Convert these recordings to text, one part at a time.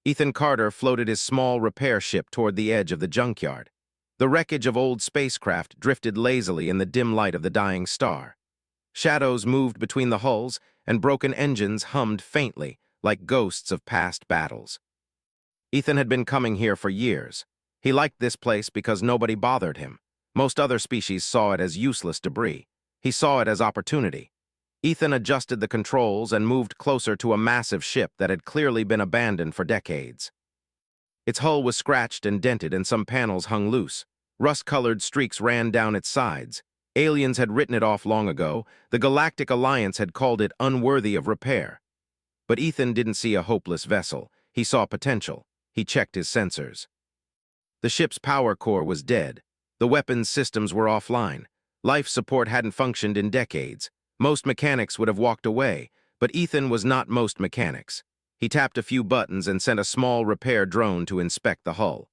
Ethan Carter floated his small repair ship toward the edge of the junkyard. The wreckage of old spacecraft drifted lazily in the dim light of the dying star. Shadows moved between the hulls, and broken engines hummed faintly, like ghosts of past battles. Ethan had been coming here for years. He liked this place because nobody bothered him. Most other species saw it as useless debris. He saw it as opportunity. Ethan adjusted the controls and moved closer to a massive ship that had clearly been abandoned for decades. Its hull was scratched and dented, and some panels hung loose. Rust-colored streaks ran down its sides. Aliens had written it off long ago. The Galactic Alliance had called it unworthy of repair. But Ethan didn't see a hopeless vessel. He saw potential. He checked his sensors. The ship's power core was dead. The weapons systems were offline. Life support hadn't functioned in decades. Most mechanics would have walked away, but Ethan was not most mechanics. He tapped a few buttons and sent a small repair drone to inspect the hull.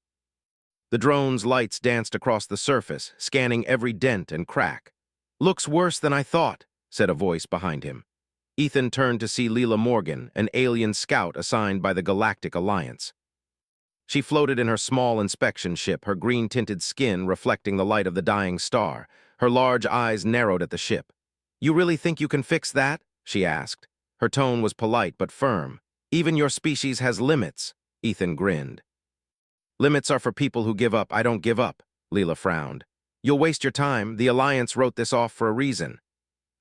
The drone's lights danced across the surface, scanning every dent and crack. "Looks worse than I thought," said a voice behind him. Ethan turned to see Leela Morgan, an alien scout assigned by the Galactic Alliance. She floated in her small inspection ship, her green-tinted skin reflecting the light of the dying star. Her large eyes narrowed at the ship. "You really think you can fix that?" she asked. Her tone was polite but firm. "Even your species has limits." Ethan grinned. "Limits are for people who give up. I don't give up," Leela frowned. "You'll waste your time. The Alliance wrote this off for a reason."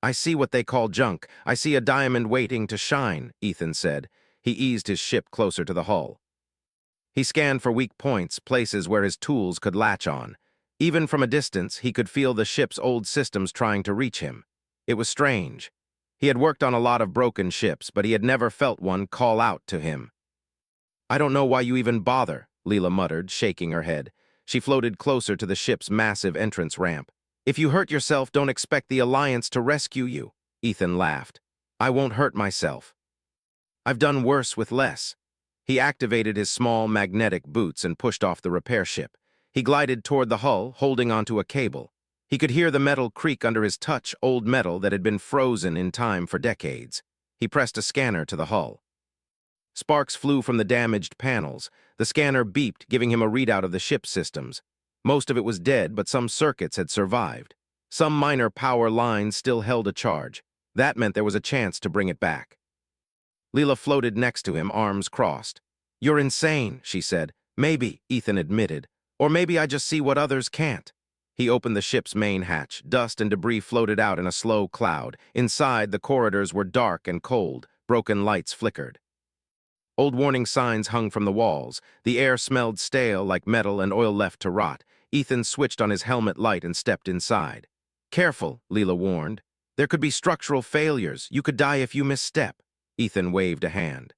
"I see what they call junk. I see a diamond waiting to shine," Ethan said. He eased his ship closer to the hull. He scanned for weak points, places where his tools could latch on. Even from a distance, he could feel the ship's old systems trying to reach him. It was strange. He had worked on a lot of broken ships, but he had never felt one call out to him. "I don't know why you even bother," Leela muttered, shaking her head. She floated closer to the ship's massive entrance ramp. "If you hurt yourself, don't expect the Alliance to rescue you." Ethan laughed. "I won't hurt myself. I've done worse with less." He activated his small magnetic boots and pushed off the repair ship. He glided toward the hull, holding onto a cable. He could hear the metal creak under his touch, old metal that had been frozen in time for decades. He pressed a scanner to the hull. Sparks flew from the damaged panels. The scanner beeped, giving him a readout of the ship's systems. Most of it was dead, but some circuits had survived. Some minor power lines still held a charge. That meant there was a chance to bring it back. Leela floated next to him, arms crossed. "You're insane," she said. "Maybe," Ethan admitted. "Or maybe I just see what others can't." He opened the ship's main hatch. Dust and debris floated out in a slow cloud. Inside, the corridors were dark and cold. Broken lights flickered. Old warning signs hung from the walls. The air smelled stale, like metal and oil left to rot. Ethan switched on his helmet light and stepped inside. "Careful," Leela warned. "There could be structural failures. You could die if you misstep." Ethan waved a hand.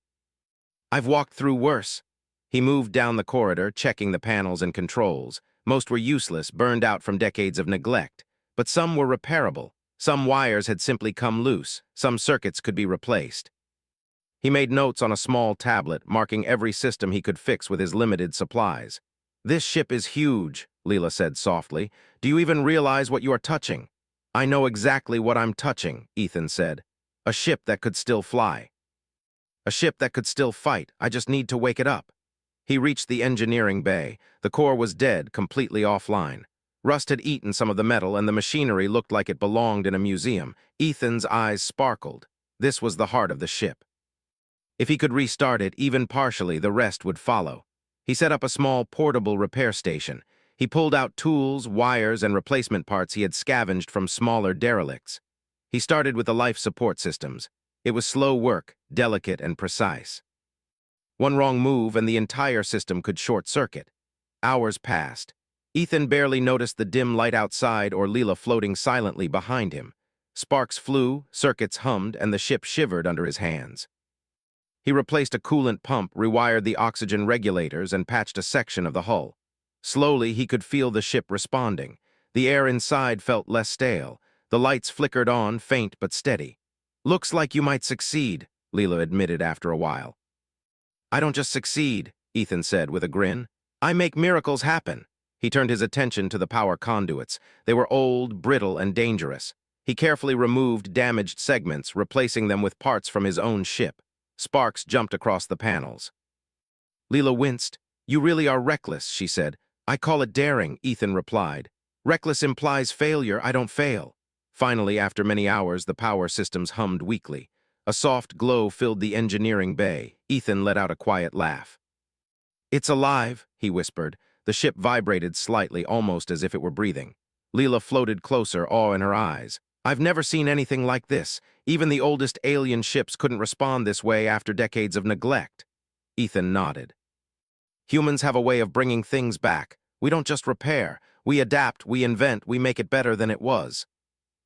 "I've walked through worse." He moved down the corridor, checking the panels and controls. Most were useless, burned out from decades of neglect. But some were repairable. Some wires had simply come loose. Some circuits could be replaced. He made notes on a small tablet, marking every system he could fix with his limited supplies. "This ship is huge," Leela said softly. "Do you even realize what you are touching?" "I know exactly what I'm touching," Ethan said. "A ship that could still fly. A ship that could still fight. I just need to wake it up." He reached the engineering bay. The core was dead, completely offline. Rust had eaten some of the metal, and the machinery looked like it belonged in a museum. Ethan's eyes sparkled. This was the heart of the ship. If he could restart it, even partially, the rest would follow. He set up a small portable repair station. He pulled out tools, wires, and replacement parts he had scavenged from smaller derelicts. He started with the life support systems. It was slow work, delicate and precise. One wrong move and the entire system could short-circuit. Hours passed. Ethan barely noticed the dim light outside or Leela floating silently behind him. Sparks flew, circuits hummed, and the ship shivered under his hands. He replaced a coolant pump, rewired the oxygen regulators, and patched a section of the hull. Slowly, he could feel the ship responding. The air inside felt less stale. The lights flickered on, faint but steady. "Looks like you might succeed," Leela admitted after a while. "I don't just succeed," Ethan said with a grin. "I make miracles happen." He turned his attention to the power conduits. They were old, brittle, and dangerous. He carefully removed damaged segments, replacing them with parts from his own ship. Sparks jumped across the panels. Leela winced. "You really are reckless," she said. "I call it daring," Ethan replied. "Reckless implies failure. I don't fail." Finally, after many hours, the power systems hummed weakly. A soft glow filled the engineering bay. Ethan let out a quiet laugh. "It's alive," he whispered. The ship vibrated slightly, almost as if it were breathing. Leela floated closer, awe in her eyes. "I've never seen anything like this. Even the oldest alien ships couldn't respond this way after decades of neglect." Ethan nodded. "Humans have a way of bringing things back. We don't just repair. We adapt, we invent, we make it better than it was."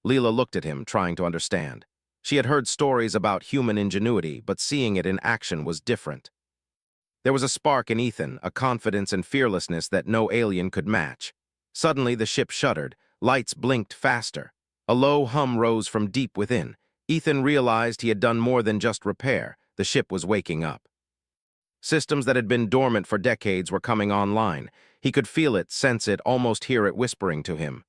Leela looked at him, trying to understand. She had heard stories about human ingenuity, but seeing it in action was different. There was a spark in Ethan, a confidence and fearlessness that no alien could match. Suddenly, the ship shuddered. Lights blinked faster. A low hum rose from deep within. Ethan realized he had done more than just repair. The ship was waking up. Systems that had been dormant for decades were coming online. He could feel it, sense it, almost hear it whispering to him.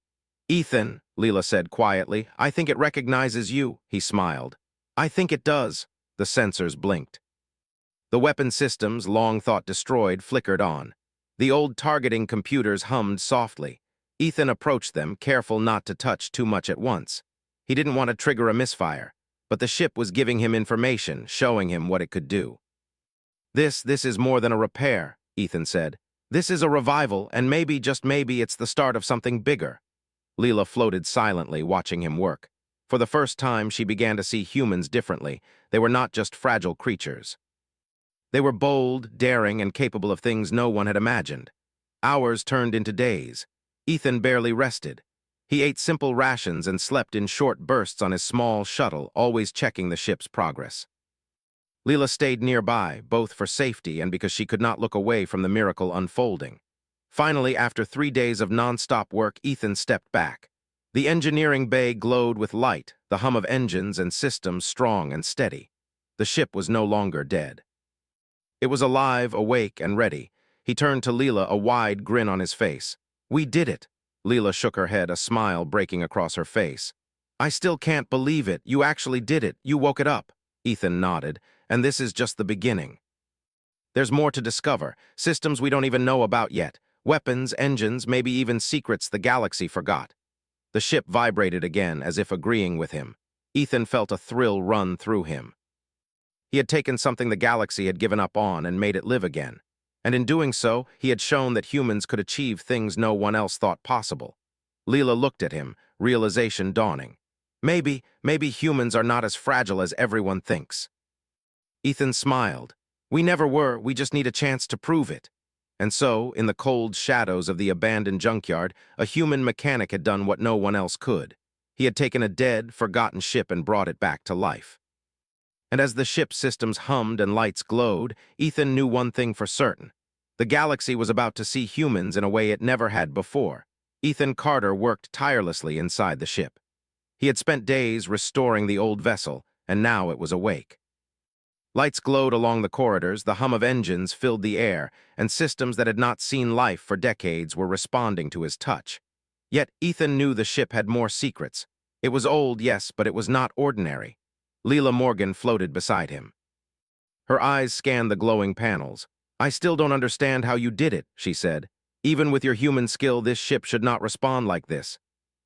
"Ethan," Leela said quietly, "I think it recognizes you." He smiled. "I think it does." The sensors blinked. The weapon systems, long thought destroyed, flickered on. The old targeting computers hummed softly. Ethan approached them, careful not to touch too much at once. He didn't want to trigger a misfire, but the ship was giving him information, showing him what it could do. This is more than a repair," Ethan said. "This is a revival, and maybe, just maybe, it's the start of something bigger." Leela floated silently, watching him work. For the first time, she began to see humans differently. They were not just fragile creatures. They were bold, daring, and capable of things no one had imagined. Hours turned into days. Ethan barely rested. He ate simple rations and slept in short bursts on his small shuttle, always checking the ship's progress. Leela stayed nearby, both for safety and because she could not look away from the miracle unfolding. Finally, after 3 days of non-stop work, Ethan stepped back. The engineering bay glowed with light, the hum of engines and systems strong and steady. The ship was no longer dead. It was alive, awake, and ready. He turned to Leela, a wide grin on his face. "We did it." Leela shook her head, a smile breaking across her face. "I still can't believe it. You actually did it. You woke it up." Ethan nodded. "And this is just the beginning. There's more to discover, systems we don't even know about yet, weapons, engines, maybe even secrets the galaxy forgot." The ship vibrated again, as if agreeing with him. Ethan felt a thrill run through him. He had taken something the galaxy had given up on and made it live again. And in doing so, he had shown that humans could achieve things no one else thought possible. Leela looked at him, realization dawning. Maybe humans are not as fragile as everyone thinks." Ethan smiled. "We never were, we just need a chance to prove it." And so, in the cold shadows of the abandoned junkyard, a human mechanic had done what no one else could. He had taken a dead, forgotten ship and brought it back to life. And as the ship's systems hummed and lights glowed, Ethan knew one thing for certain. The galaxy was about to see humans in a way it never had before. Ethan Carter worked tirelessly inside the ship. He had spent days restoring the old vessel, and now it was awake. Lights glowed along the corridors, the hum of engines filled the air, and systems that had not seen life for decades were responding to his touch. Yet Ethan knew the ship had more secrets. It was old, yes, but it was not ordinary. Leela Morgan floated beside him. Her eyes scanned the glowing panels. "I still don't understand how you did it," she said. "Even with your human skill, this ship should not respond like this."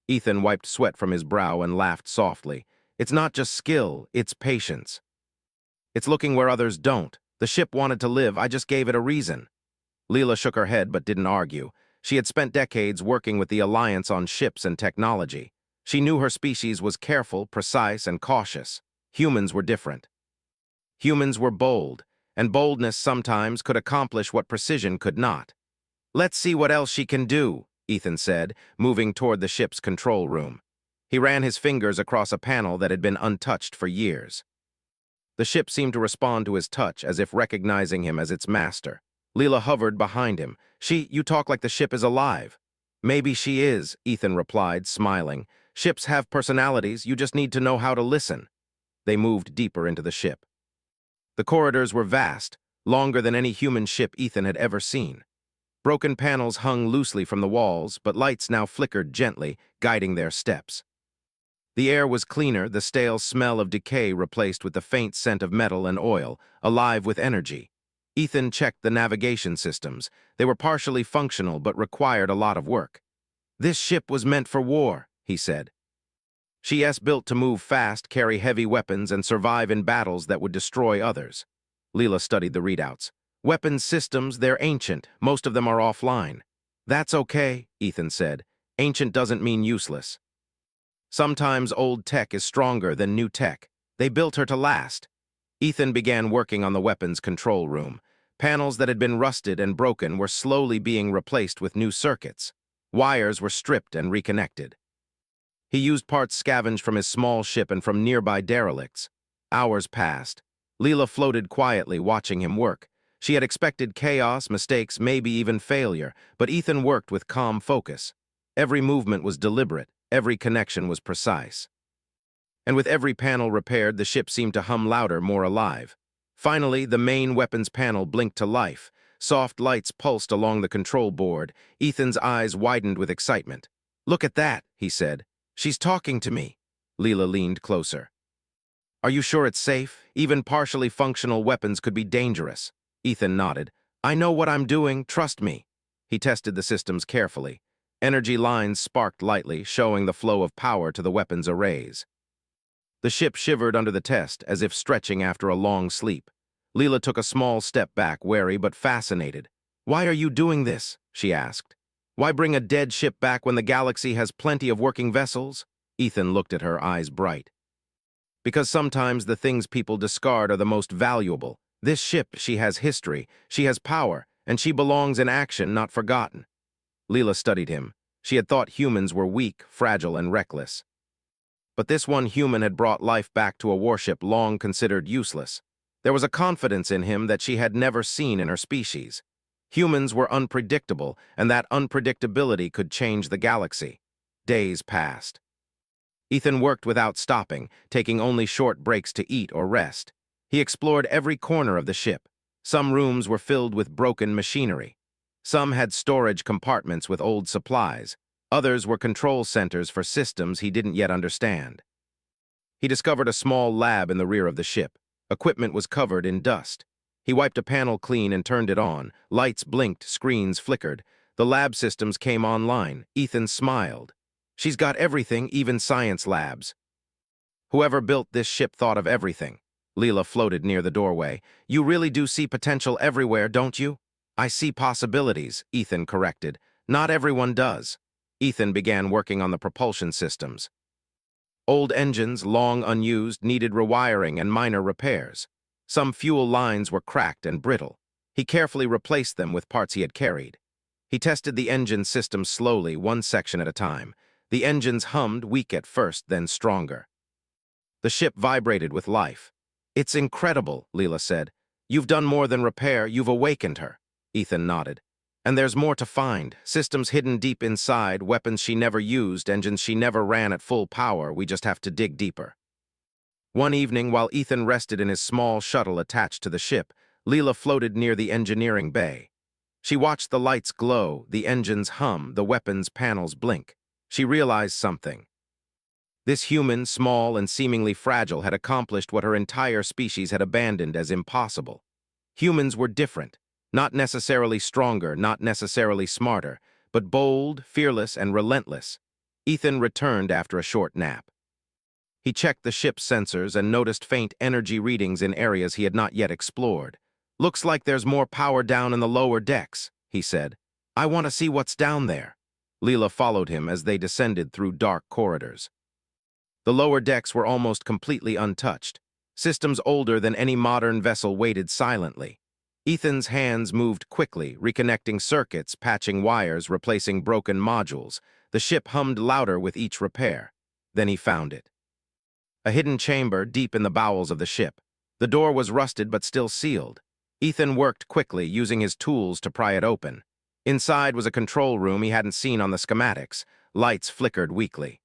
Ethan wiped sweat from his brow and laughed softly. "It's not just skill, it's patience. It's looking where others don't. The ship wanted to live, I just gave it a reason." Leela shook her head but didn't argue. She had spent decades working with the Alliance on ships and technology. She knew her species was careful, precise, and cautious. Humans were different. Humans were bold, and boldness sometimes could accomplish what precision could not. "Let's see what else she can do," Ethan said, moving toward the ship's control room. He ran his fingers across a panel that had been untouched for years. The ship seemed to respond to his touch, as if recognizing him as its master. Leela hovered behind him. You talk like the ship is alive." "Maybe she is," Ethan replied, smiling. "Ships have personalities, you just need to know how to listen." They moved deeper into the ship. The corridors were vast, longer than any human ship Ethan had ever seen. Broken panels hung loosely from the walls, but lights now flickered gently, guiding their steps. The air was cleaner, the stale smell of decay replaced with the faint scent of metal and oil, alive with energy. Ethan checked the navigation systems. They were partially functional but required a lot of work. "This ship was meant for war," he said. She's built to move fast, carry heavy weapons, and survive in battles that would destroy others. Leela studied the readouts. "Weapons systems, they're ancient. Most of them are offline." "That's okay," Ethan said. "Ancient doesn't mean useless. Sometimes old tech is stronger than new tech. They built her to last." Ethan began working on the weapons control room. Panels that had been rusted and broken were slowly being replaced with new circuits. Wires were stripped and reconnected. He used parts scavenged from his small ship and from nearby derelicts. Hours passed. Leela floated quietly, watching him work. She had expected chaos, mistakes, maybe even failure, but Ethan worked with calm focus. Every movement was deliberate, every connection was precise. And with every panel repaired, the ship seemed to hum louder, more alive. Finally, the main weapons panel blinked to life. Soft lights pulsed along the control board. Ethan's eyes widened with excitement. "Look at that," he said. "She's talking to me." Leela leaned closer. "Are you sure it's safe? Even partially functional weapons could be dangerous." Ethan nodded. "I know what I'm doing, trust me." He tested the systems carefully. Energy lines sparked lightly, showing the flow of power to the weapons arrays. The ship shivered under the test, as if stretching after a long sleep. Leela took a small step back, wary but fascinated. "Why are you doing this?" she asked. "Why bring a dead ship back when the galaxy has plenty of working vessels?" Ethan looked at her, eyes bright. "Because sometimes the things people discard are the most valuable. This ship, she has history, she has power, and she belongs in action, not forgotten." Leela studied him. She had thought humans were weak, fragile, and reckless. But this one human had brought life back to a warship long considered useless. There was a confidence in him that she had never seen in her species. Humans were unpredictable, and that unpredictability could change the galaxy. Days passed. Ethan worked without stopping, taking only short breaks to eat or rest. He explored every corner of the ship. Some rooms were filled with broken machinery. Some had storage compartments with old supplies. Others were control centers for systems he didn't yet understand. He discovered a small lab in the rear of the ship. Equipment was covered in dust. He wiped a panel clean and turned it on. Lights blinked, screens flickered. The lab systems came online. Ethan smiled. "She's got everything, even science labs." "Whoever built this ship thought of everything." Leela floated near the doorway. "You really do see potential everywhere, don't you?" "I see possibilities," Ethan corrected. "Not everyone does." Ethan began working on the propulsion systems. Old engines, long unused, needed rewiring and minor repairs. Some fuel lines were cracked and brittle. He carefully replaced them with parts he had carried. He tested the engine system slowly, one section at a time. The engines hummed, weak at first, then stronger. The ship vibrated with life. "It's incredible," Leela said. "You've done more than repair, you've awakened her." Ethan nodded. "And there's more to find. Systems hidden deep inside, weapons she never used, engines she never ran at full power. We just have to dig deeper." One evening, while Ethan rested in his small shuttle attached to the ship, Leela floated near the engineering bay. She watched the lights glow, the engines hum, the weapons panels blink. She realized something. This human, small and seemingly fragile, had accomplished what her entire species had abandoned as impossible. Humans were different. Not necessarily stronger, not necessarily smarter, but bold, fearless, and relentless. Ethan returned after a short nap. He checked the ship's sensors and noticed faint energy readings in areas he had not yet explored. "Looks like there's more power down in the lower decks," he said. "I want to see what's down there." Leela followed him as they descended through dark corridors. The lower decks were almost completely untouched. Systems older than any modern vessel waited silently. Ethan's hands moved quickly, reconnecting circuits, patching wires, replacing broken modules. The ship hummed louder with each repair. Then he found it. A hidden chamber deep in the bowels of the ship. The door was rusted but still sealed. Ethan worked quickly, using his tools to pry it open. Inside was a control room he hadn't seen on the schematics. Lights flickered weakly.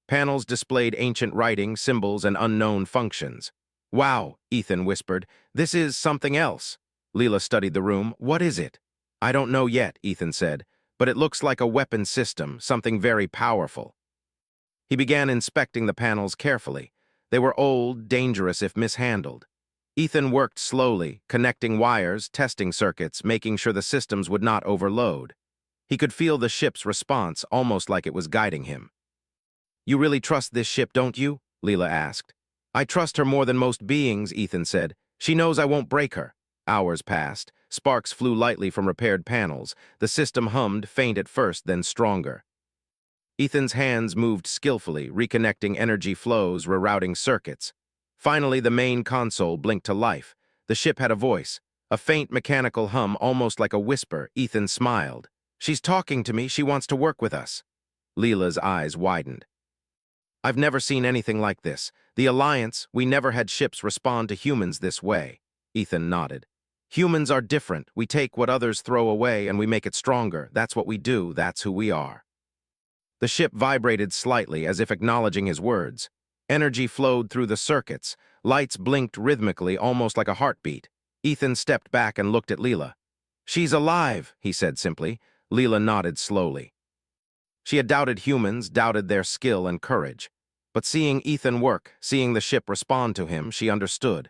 Panels displayed ancient writing, symbols, and unknown functions. "Wow," Ethan whispered. "This is something else." Leela studied the room. "What is it?" "I don't know yet," Ethan said, "but it looks like a weapon system, something very powerful." He began inspecting the panels carefully. They were old, dangerous if mishandled. Ethan worked slowly, connecting wires, testing circuits, making sure the systems would not overload. He could feel the ship's response, almost like it was guiding him. "You really trust this ship, don't you?" Leela asked. "I trust her more than most beings," Ethan said. "She knows I won't break her." Hours passed. Sparks flew lightly from repaired panels. The system hummed, faint at first, then stronger. Ethan's hands moved skillfully, reconnecting energy flows, rerouting circuits. Finally, the main console blinked to life. The ship had a voice, a faint mechanical hum, almost like a whisper. Ethan smiled. "She's talking to me. She wants to work with us." Leela's eyes widened. "I've never seen anything like this. The Alliance, we never had ships respond to humans this way." Ethan nodded. "Humans are different. We take what others throw away and we make it stronger. That's what we do. That's who we are." The ship vibrated slightly, as if acknowledging his words. Energy flowed through the circuits. Lights blinked rhythmically, almost like a heartbeat. Ethan stepped back and looked at Leela. "She's alive," he said simply. Leela nodded slowly. She had doubted humans, doubted their skill and courage. But seeing Ethan work, seeing the ship respond to him, she understood.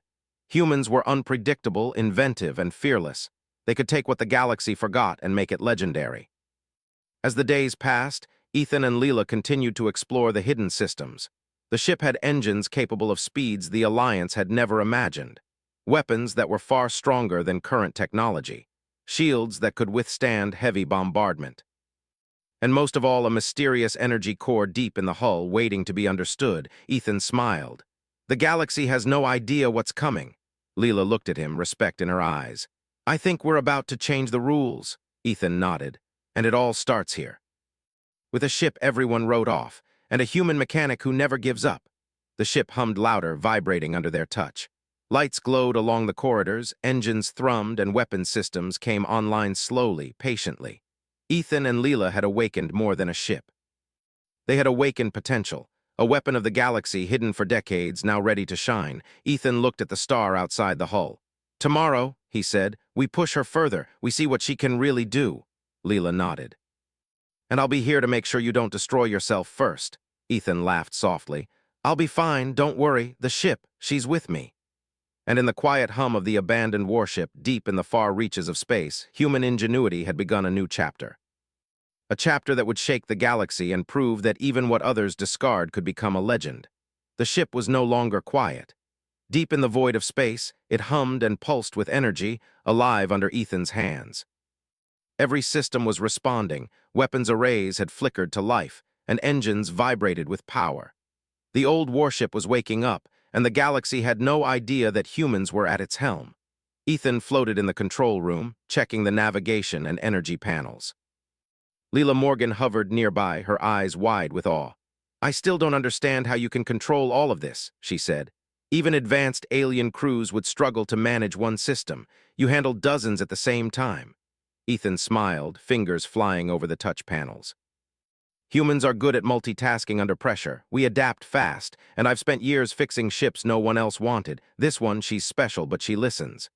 Humans were unpredictable, inventive, and fearless. They could take what the galaxy forgot and make it legendary. As the days passed, Ethan and Leela continued to explore the hidden systems. The ship had engines capable of speeds the Alliance had never imagined. Weapons that were far stronger than current technology. Shields that could withstand heavy bombardment. And most of all, a mysterious energy core deep in the hull, waiting to be understood. Ethan smiled. "The galaxy has no idea what's coming." Leela looked at him, respect in her eyes. "I think we're about to change the rules." Ethan nodded. "And it all starts here." With a ship everyone wrote off, and a human mechanic who never gives up. The ship hummed louder, vibrating under their touch. Lights glowed along the corridors, engines thrummed, and weapon systems came online slowly, patiently. Ethan and Leela had awakened more than a ship. They had awakened potential, a weapon of the galaxy hidden for decades, now ready to shine. Ethan looked at the star outside the hull. "Tomorrow," he said, "we push her further. We see what she can really do." Leela nodded. "And I'll be here to make sure you don't destroy yourself first." Ethan laughed softly. "I'll be fine, don't worry. The ship, she's with me." And in the quiet hum of the abandoned warship, deep in the far reaches of space, human ingenuity had begun a new chapter. A chapter that would shake the galaxy and prove that even what others discard could become a legend. The ship was no longer quiet. Deep in the void of space, it hummed and pulsed with energy, alive under Ethan's hands. Every system was responding, weapons arrays had flickered to life, and engines vibrated with power. The old warship was waking up, and the galaxy had no idea that humans were at its helm. Ethan floated in the control room, checking the navigation and energy panels. Leela Morgan hovered nearby, her eyes wide with awe. "I still don't understand how you can control all of this," she said. "Even advanced alien crews would struggle to manage one system. You handle dozens at the same time." Ethan smiled, fingers flying over the touch panels. "Humans are good at multitasking under pressure. We adapt fast, and I've spent years fixing ships no one else wanted. This one, she's special, but she listens."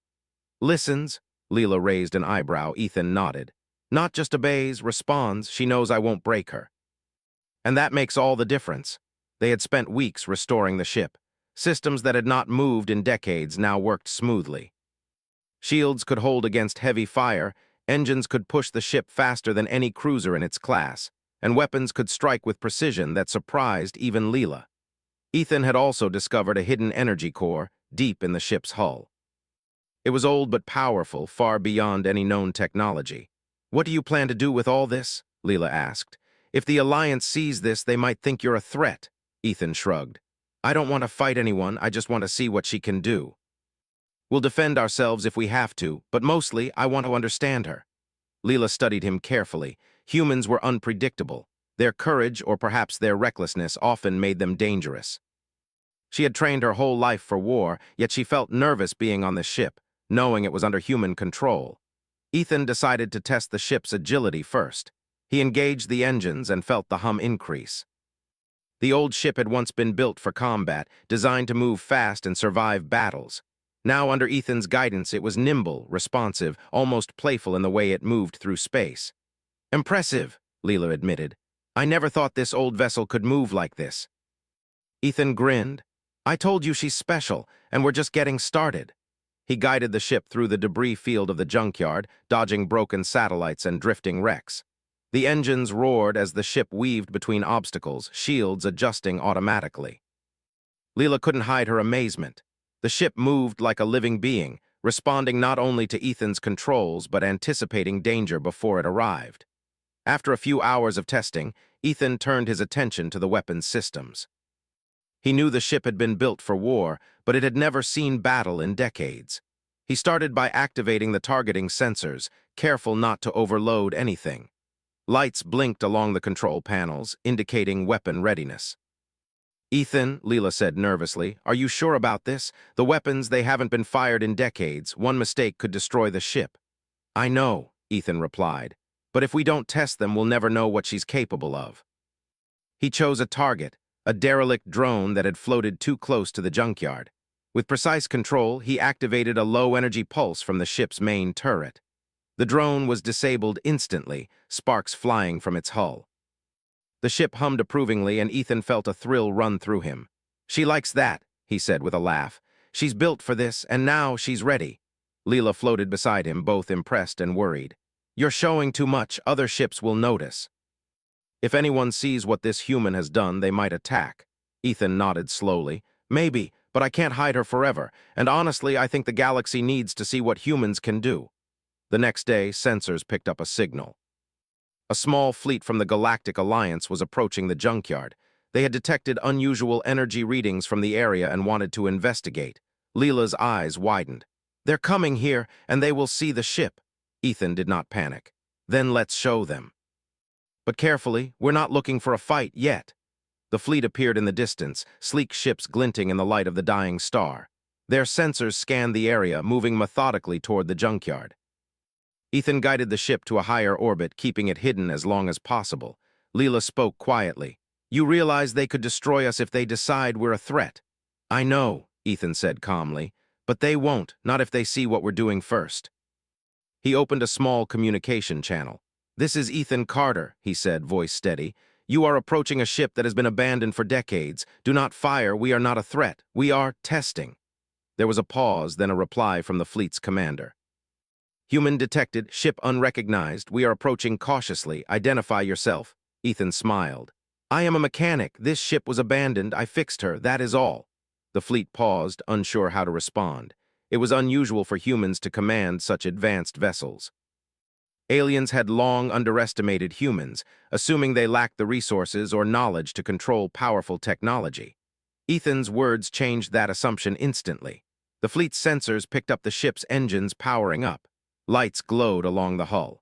"Listens?" Leela raised an eyebrow. Ethan nodded. "Not just obeys, responds. She knows I won't break her." And that makes all the difference. They had spent weeks restoring the ship. Systems that had not moved in decades now worked smoothly. Shields could hold against heavy fire, engines could push the ship faster than any cruiser in its class, and weapons could strike with precision that surprised even Leela. Ethan had also discovered a hidden energy core deep in the ship's hull. It was old but powerful, far beyond any known technology. "What do you plan to do with all this?" Leela asked. "If the Alliance sees this, they might think you're a threat." Ethan shrugged. "I don't want to fight anyone, I just want to see what she can do. We'll defend ourselves if we have to, but mostly I want to understand her." Leela studied him carefully. Humans were unpredictable. Their courage, or perhaps their recklessness, often made them dangerous. She had trained her whole life for war, yet she felt nervous being on the ship, knowing it was under human control. Ethan decided to test the ship's agility first. He engaged the engines and felt the hum increase. The old ship had once been built for combat, designed to move fast and survive battles. Now, under Ethan's guidance, it was nimble, responsive, almost playful in the way it moved through space. "Impressive," Leela admitted. "I never thought this old vessel could move like this." Ethan grinned. "I told you she's special, and we're just getting started." He guided the ship through the debris field of the junkyard, dodging broken satellites and drifting wrecks. The engines roared as the ship weaved between obstacles, shields adjusting automatically. Leela couldn't hide her amazement. The ship moved like a living being, responding not only to Ethan's controls but anticipating danger before it arrived. After a few hours of testing, Ethan turned his attention to the weapons systems. He knew the ship had been built for war, but it had never seen battle in decades. He started by activating the targeting sensors, careful not to overload anything. Lights blinked along the control panels, indicating weapon readiness. "Ethan," Leela said nervously, "are you sure about this? The weapons, they haven't been fired in decades. One mistake could destroy the ship." "I know," Ethan replied, "but if we don't test them, we'll never know what she's capable of." He chose a target, a derelict drone that had floated too close to the junkyard. With precise control, he activated a low-energy pulse from the ship's main turret. The drone was disabled instantly, sparks flying from its hull. The ship hummed approvingly, and Ethan felt a thrill run through him. "She likes that," he said with a laugh. "She's built for this, and now she's ready." Leela floated beside him, both impressed and worried. "You're showing too much. Other ships will notice. If anyone sees what this human has done, they might attack." Ethan nodded slowly. "Maybe, but I can't hide her forever, and honestly, I think the galaxy needs to see what humans can do." The next day, sensors picked up a signal. A small fleet from the Galactic Alliance was approaching the junkyard. They had detected unusual energy readings from the area and wanted to investigate. Leela's eyes widened. "They're coming here, and they will see the ship." Ethan did not panic. "Then let's show them. But carefully, we're not looking for a fight yet." The fleet appeared in the distance, sleek ships glinting in the light of the dying star. Their sensors scanned the area, moving methodically toward the junkyard. Ethan guided the ship to a higher orbit, keeping it hidden as long as possible. Leela spoke quietly. "You realize they could destroy us if they decide we're a threat." "I know," Ethan said calmly, "but they won't, not if they see what we're doing first." He opened a small communication channel. "This is Ethan Carter," he said, voice steady. "You are approaching a ship that has been abandoned for decades. Do not fire. We are not a threat. We are testing." There was a pause, then a reply from the fleet's commander. "Human detected, ship unrecognized. We are approaching cautiously. Identify yourself." Ethan smiled. "I am a mechanic. This ship was abandoned. I fixed her. That is all." The fleet paused, unsure how to respond. It was unusual for humans to command such advanced vessels. Aliens had long underestimated humans, assuming they lacked the resources or knowledge to control powerful technology. Ethan's words changed that assumption instantly. The fleet's sensors picked up the ship's engines powering up. Lights glowed along the hull.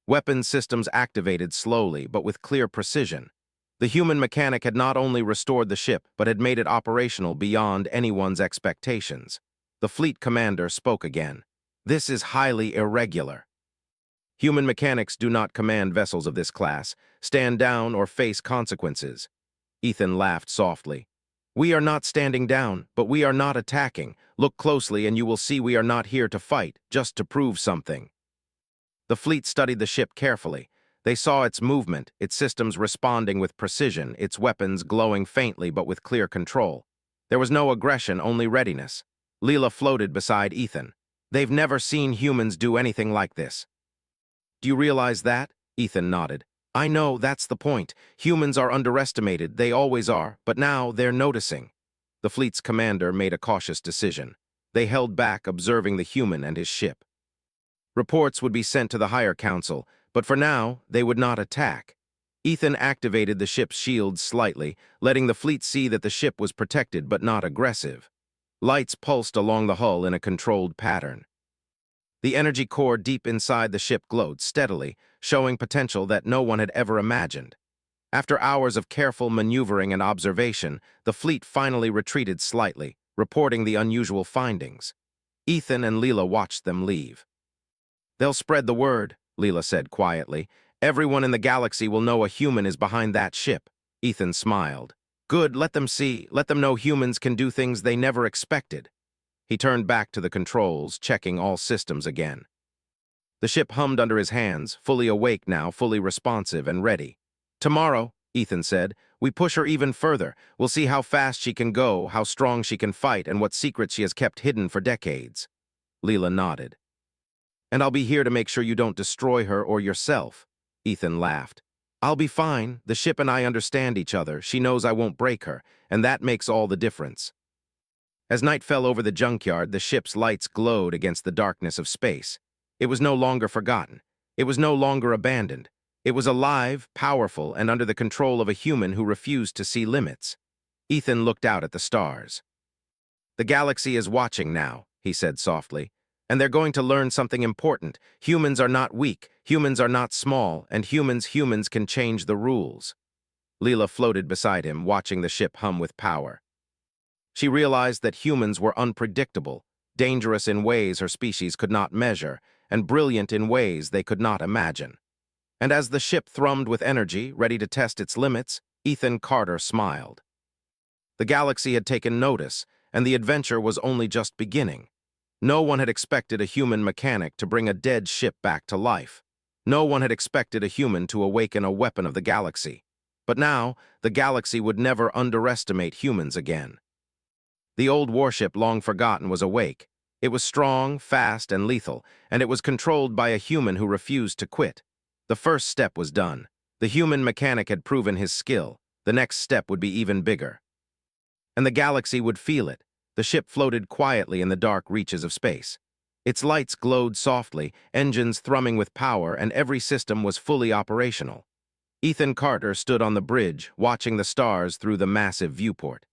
Weapons systems activated slowly, but with clear precision. The human mechanic had not only restored the ship, but had made it operational beyond anyone's expectations. The fleet commander spoke again. "This is highly irregular. Human mechanics do not command vessels of this class. Stand down or face consequences." Ethan laughed softly. "We are not standing down, but we are not attacking. Look closely and you will see we are not here to fight, just to prove something." The fleet studied the ship carefully. They saw its movement, its systems responding with precision, its weapons glowing faintly but with clear control. There was no aggression, only readiness. Leela floated beside Ethan. "They've never seen humans do anything like this." "Do you realize that?" Ethan nodded. "I know, that's the point. Humans are underestimated, they always are, but now they're noticing." The fleet's commander made a cautious decision. They held back, observing the human and his ship. Reports would be sent to the higher council, but for now, they would not attack. Ethan activated the ship's shields slightly, letting the fleet see that the ship was protected but not aggressive. Lights pulsed along the hull in a controlled pattern. The energy core deep inside the ship glowed steadily, showing potential that no one had ever imagined. After hours of careful maneuvering and observation, the fleet finally retreated slightly, reporting the unusual findings. Ethan and Leela watched them leave. "They'll spread the word," Leela said quietly. "Everyone in the galaxy will know a human is behind that ship." Ethan smiled. "Good, let them see. Let them know humans can do things they never expected." He turned back to the controls, checking all systems again. The ship hummed under his hands, fully awake now, fully responsive and ready. "Tomorrow," Ethan said. "We push her even further. We'll see how fast she can go, how strong she can fight, and what secrets she has kept hidden for decades." Leela nodded. "And I'll be here to make sure you don't destroy her or yourself." Ethan laughed. "I'll be fine. The ship and I understand each other. She knows I won't break her, and that makes all the difference." As night fell over the junkyard, the ship's lights glowed against the darkness of space. It was no longer forgotten. It was no longer abandoned. It was alive, powerful, and under the control of a human who refused to see limits. Ethan looked out at the stars. "The galaxy is watching now," he said softly. "And they're going to learn something important. Humans are not weak, humans are not small, and humans can change the rules." Leela floated beside him, watching the ship hum with power. She realized that humans were unpredictable, dangerous in ways her species could not measure, and brilliant in ways they could not imagine. And as the ship thrummed with energy, ready to test its limits, Ethan Carter smiled. The galaxy had taken notice, and the adventure was only just beginning. No one had expected a human mechanic to bring a dead ship back to life. No one had expected a human to awaken a weapon of the galaxy. But now, the galaxy would never underestimate humans again. The old warship, long forgotten, was awake. It was strong, fast, and lethal, and it was controlled by a human who refused to quit. The first step was done. The human mechanic had proven his skill. The next step would be even bigger. And the galaxy would feel it. The ship floated quietly in the dark reaches of space. Its lights glowed softly, engines thrumming with power, and every system was fully operational. Ethan Carter stood on the bridge, watching the stars through the massive viewport.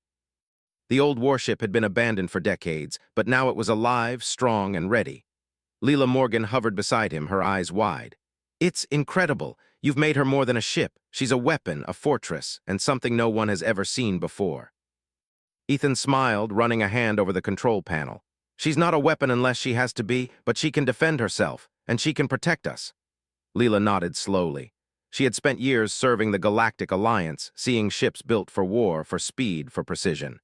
The old warship had been abandoned for decades, but now it was alive, strong, and ready. Leela Morgan hovered beside him, her eyes wide. "It's incredible. You've made her more than a ship. She's a weapon, a fortress, and something no one has ever seen before." Ethan smiled, running a hand over the control panel. "She's not a weapon unless she has to be, but she can defend herself, and she can protect us." Leela nodded slowly. She had spent years serving the Galactic Alliance, seeing ships built for war, for speed, for precision.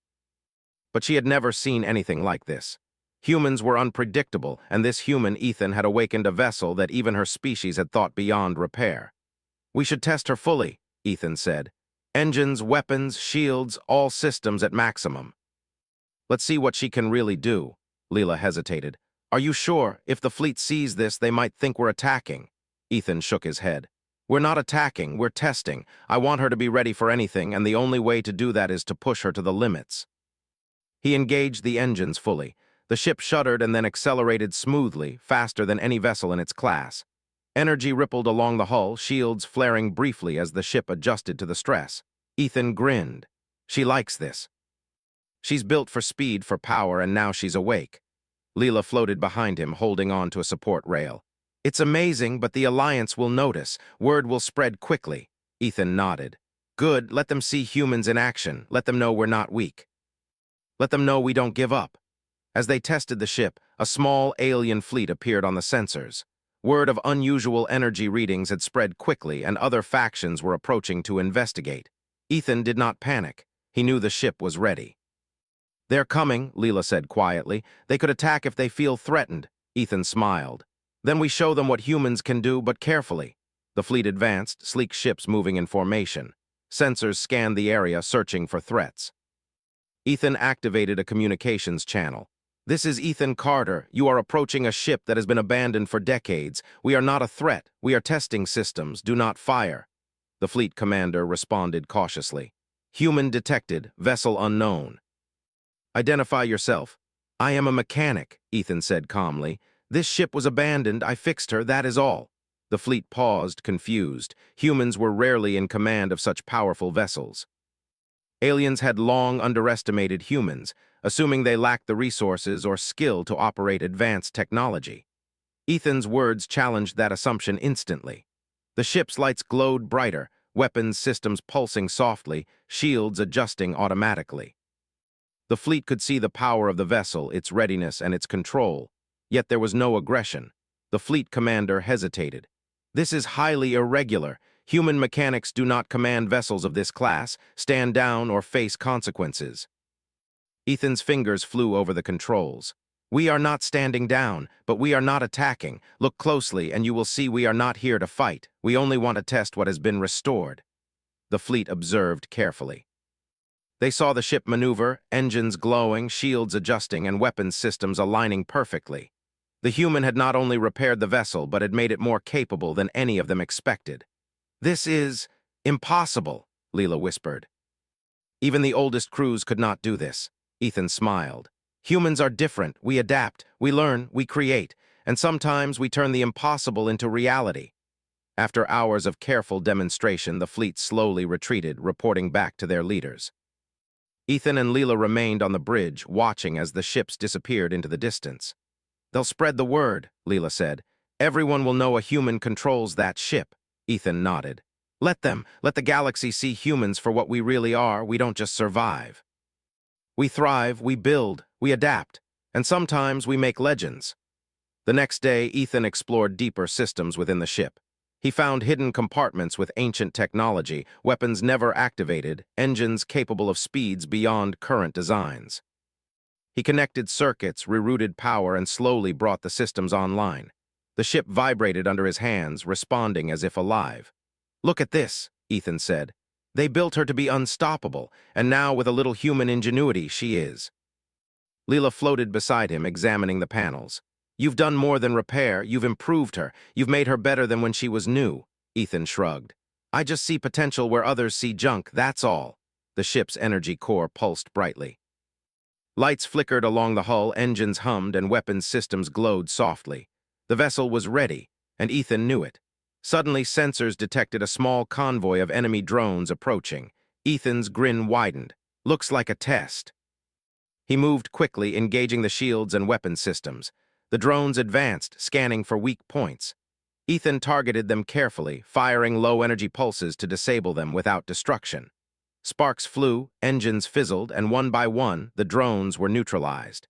But she had never seen anything like this. Humans were unpredictable, and this human, Ethan, had awakened a vessel that even her species had thought beyond repair. "We should test her fully," Ethan said. "Engines, weapons, shields, all systems at maximum." "Let's see what she can really do." Leela hesitated. "Are you sure? If the fleet sees this, they might think we're attacking." Ethan shook his head. "We're not attacking, we're testing. I want her to be ready for anything, and the only way to do that is to push her to the limits." He engaged the engines fully. The ship shuddered and then accelerated smoothly, faster than any vessel in its class. Energy rippled along the hull, shields flaring briefly as the ship adjusted to the stress. Ethan grinned. "She likes this. She's built for speed, for power, and now she's awake." Leela floated behind him, holding on to a support rail. "It's amazing, but the Alliance will notice. Word will spread quickly." Ethan nodded. "Good, let them see humans in action. Let them know we're not weak. Let them know we don't give up." As they tested the ship, a small alien fleet appeared on the sensors. Word of unusual energy readings had spread quickly, and other factions were approaching to investigate. Ethan did not panic. He knew the ship was ready. "They're coming," Leela said quietly. "They could attack if they feel threatened." Ethan smiled. "Then we show them what humans can do, but carefully." The fleet advanced, sleek ships moving in formation. Sensors scanned the area, searching for threats. Ethan activated a communications channel. "This is Ethan Carter. You are approaching a ship that has been abandoned for decades. We are not a threat. We are testing systems. Do not fire." The fleet commander responded cautiously. "Human detected. Vessel unknown." "Identify yourself." "I am a mechanic," Ethan said calmly. "This ship was abandoned. I fixed her. That is all." The fleet paused, confused. Humans were rarely in command of such powerful vessels. Aliens had long underestimated humans, assuming they lacked the resources or skill to operate advanced technology. Ethan's words challenged that assumption instantly. The ship's lights glowed brighter, weapons systems pulsing softly, shields adjusting automatically. The fleet could see the power of the vessel, its readiness, and its control. Yet there was no aggression. The fleet commander hesitated. "This is highly irregular. Human mechanics do not command vessels of this class, stand down, or face consequences." Ethan's fingers flew over the controls. "We are not standing down, but we are not attacking. Look closely, and you will see we are not here to fight. We only want to test what has been restored." the fleet observed carefully. They saw the ship maneuver, engines glowing, shields adjusting, and weapons systems aligning perfectly. The human had not only repaired the vessel, but had made it more capable than any of them expected. "This is impossible," Leela whispered. "Even the oldest crews could not do this." Ethan smiled. "Humans are different. We adapt, we learn, we create, and sometimes we turn the impossible into reality." After hours of careful demonstration, the fleet slowly retreated, reporting back to their leaders. Ethan and Leela remained on the bridge, watching as the ships disappeared into the distance. "They'll spread the word," Leela said. "Everyone will know a human controls that ship." Ethan nodded. Let the galaxy see humans for what we really are. We don't just survive. We thrive, we build, we adapt, and sometimes we make legends." The next day, Ethan explored deeper systems within the ship. He found hidden compartments with ancient technology, weapons never activated, engines capable of speeds beyond current designs. He connected circuits, rerouted power, and slowly brought the systems online. The ship vibrated under his hands, responding as if alive. "Look at this," Ethan said. "They built her to be unstoppable, and now with a little human ingenuity, she is." Leela floated beside him, examining the panels. "You've done more than repair, you've improved her, you've made her better than when she was new." Ethan shrugged. "I just see potential where others see junk, that's all." The ship's energy core pulsed brightly. Lights flickered along the hull, engines hummed, and weapons systems glowed softly. The vessel was ready, and Ethan knew it. Suddenly, sensors detected a small convoy of enemy drones approaching. Ethan's grin widened. "Looks like a test." He moved quickly, engaging the shields and weapon systems. The drones advanced, scanning for weak points. Ethan targeted them carefully, firing low-energy pulses to disable them without destruction. Sparks flew, engines fizzled, and one by one, the drones were neutralized.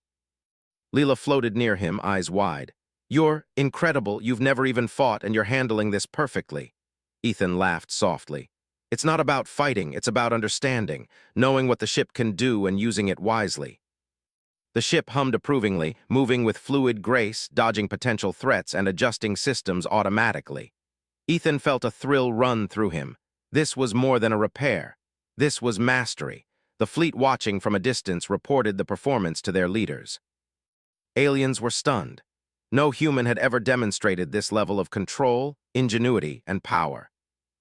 Leela floated near him, eyes wide. "You're incredible, you've never even fought, and you're handling this perfectly." Ethan laughed softly. "It's not about fighting, it's about understanding, knowing what the ship can do and using it wisely." The ship hummed approvingly, moving with fluid grace, dodging potential threats and adjusting systems automatically. Ethan felt a thrill run through him. This was more than a repair. This was mastery. The fleet, watching from a distance, reported the performance to their leaders. Aliens were stunned. No human had ever demonstrated this level of control, ingenuity, and power.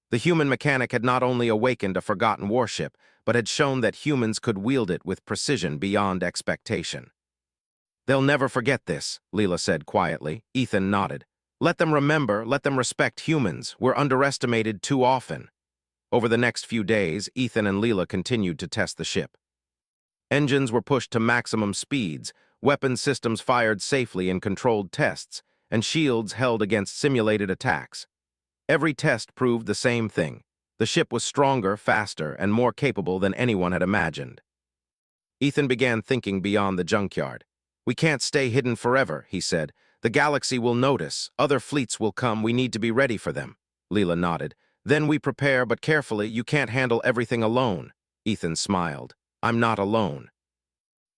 The human mechanic had not only awakened a forgotten warship, but had shown that humans could wield it with precision beyond expectation. "They'll never forget this," Leela said quietly. Ethan nodded. "Let them remember, let them respect humans. We're underestimated too often." Over the next few days, Ethan and Leela continued to test the ship. Engines were pushed to maximum speeds, weapon systems fired safely in controlled tests, and shields held against simulated attacks. Every test proved the same thing. The ship was stronger, faster, and more capable than anyone had imagined. Ethan began thinking beyond the junkyard. "We can't stay hidden forever," he said. "The galaxy will notice. Other fleets will come. We need to be ready for them." Leela nodded. "Then we prepare, but carefully. You can't handle everything alone." Ethan smiled. "I'm not alone.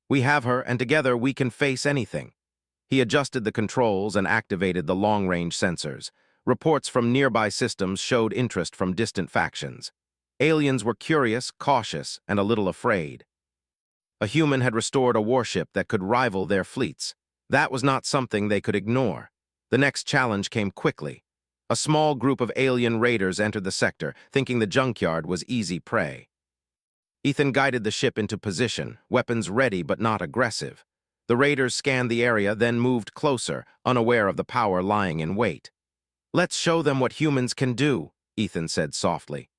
We have her, and together we can face anything." He adjusted the controls and activated the long-range sensors. Reports from nearby systems showed interest from distant factions. Aliens were curious, cautious, and a little afraid. A human had restored a warship that could rival their fleets. That was not something they could ignore. The next challenge came quickly. A small group of alien raiders entered the sector, thinking the junkyard was easy prey. Ethan guided the ship into position, weapons ready but not aggressive. The raiders scanned the area, then moved closer, unaware of the power lying in wait. "Let's show them what humans can do," Ethan said softly.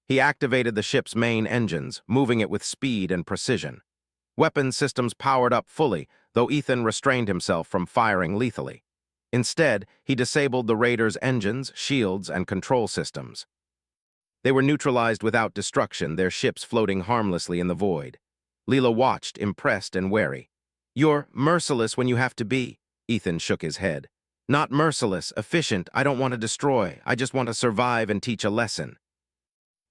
He activated the ship's main engines, moving it with speed and precision. Weapon systems powered up fully, though Ethan restrained himself from firing lethally. Instead, he disabled the raiders' engines, shields, and control systems. They were neutralized without destruction, their ships floating harmlessly in the void. Leela watched, impressed and wary. "You're merciless when you have to be." Ethan shook his head. "Not merciless, efficient. I don't want to destroy. I just want to survive and teach a lesson."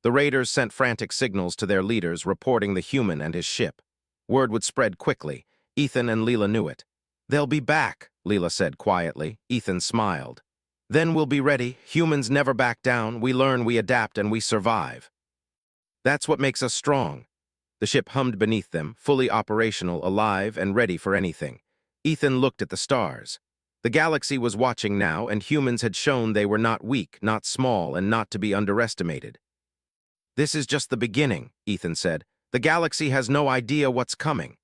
The raiders sent frantic signals to their leaders, reporting the human and his ship. Word would spread quickly. Ethan and Leela knew it. "They'll be back," Leela said quietly. Ethan smiled. "Then we'll be ready. Humans never back down. We learn, we adapt, and we survive." That's what makes us strong. The ship hummed beneath them, fully operational, alive, and ready for anything. Ethan looked at the stars. The galaxy was watching now, and humans had shown they were not weak, not small, and not to be underestimated. "This is just the beginning," Ethan said. "The galaxy has no idea what's coming."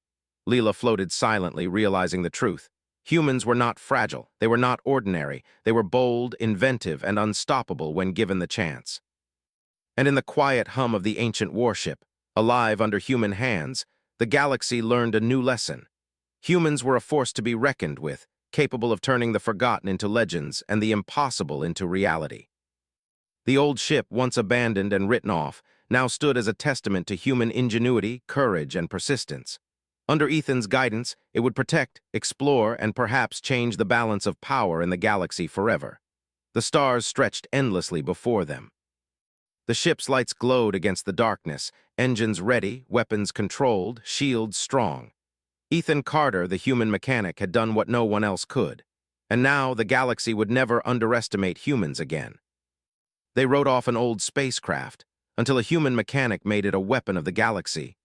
Leela floated silently, realizing the truth. Humans were not fragile. They were not ordinary. They were bold, inventive, and unstoppable when given the chance. And in the quiet hum of the ancient warship, alive under human hands, the galaxy learned a new lesson. Humans were a force to be reckoned with, capable of turning the forgotten into legends and the impossible into reality. The old ship, once abandoned and written off, now stood as a testament to human ingenuity, courage, and persistence. Under Ethan's guidance, it would protect, explore, and perhaps change the balance of power in the galaxy forever. The stars stretched endlessly before them. The ship's lights glowed against the darkness, engines ready, weapons controlled, shields strong. Ethan Carter, the human mechanic, had done what no one else could. And now the galaxy would never underestimate humans again. They wrote off an old spacecraft, until a human mechanic made it a weapon of the galaxy,